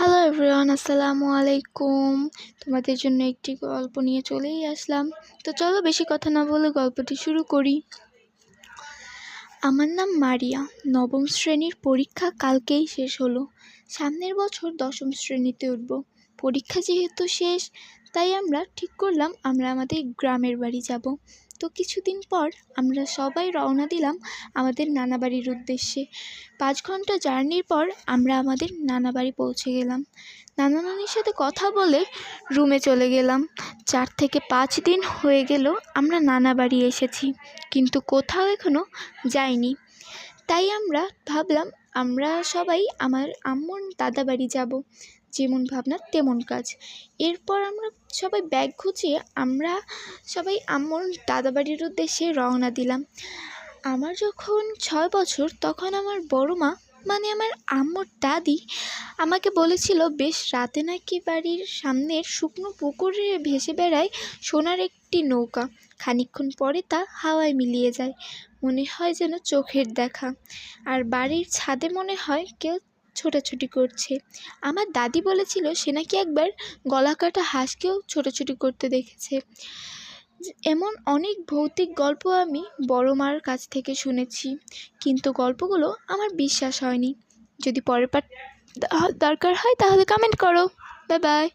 Hello everyone, আসসালামু আলাইকুম। তোমাদের জন্য একটি গল্প নিয়ে চলেই আসলাম। তো চলো বেশি কথা না বলে গল্পটি শুরু করি। আমার নাম মারিয়া। নবম শ্রেণীর পরীক্ষা কালকেই শেষ হলো। সামনের বছর দশম শ্রেণীতে উঠব। পরীক্ষা যেহেতু শেষ, তাই আমরা ঠিক করলাম আমরা আমাদের গ্রামের বাড়ি যাব। তো কিছুদিন পর আমরা সবাই রওনা দিলাম আমাদের নানা বাড়ির উদ্দেশ্যে। 5 ঘন্টা জার্নির পর আমরা আমাদের নানা বাড়ি পৌঁছে গেলাম। নানা নানির সাথে কথা বলে রুমে চলে গেলাম। 4 থেকে 5 দিন হয়ে গেল আমরা নানা বাড়ি এসেছি, কিন্তু কোথাও এখনও যাইনি। তাই আমরা ভাবলাম আমরা সবাই আমার আম্মুর দাদা বাড়ি যাব। যেমন ভাবনা তেমন কাজ। এরপর আমরা সবাই ব্যাগ গুছিয়ে আমরা সবাই আম্মুর দাদা বাড়ির উদ্দেশ্যে রওনা দিলাম। আমার যখন 6 বছর তখন আমার বড় মা মানে আমার আম্মুর দাদি আমাকে বলেছিল বেশ রাতে নাকি বাড়ির সামনের শুকনো পুকুরে ভেসে বেড়ায় সোনার একটি নৌকা। খানিকক্ষণ পরে তা হাওয়ায় মিলিয়ে যায়, মনে হয় যেন চোখের দেখা। আর বাড়ির ছাদে মনে হয় কেউ ছোটাছুটি করছে। আমার দাদি বলেছিল সে নাকি একবার গলা কাটা হাঁসকেও ছোটাছুটি করতে দেখেছে। এমন অনেক ভৌতিক গল্প আমি বড় মার কাছ থেকে শুনেছি, কিন্তু গল্পগুলো আমার বিশ্বাস হয়নি। যদি পরের পার্ট দরকার হয় তাহলে কমেন্ট করো। Bye bye.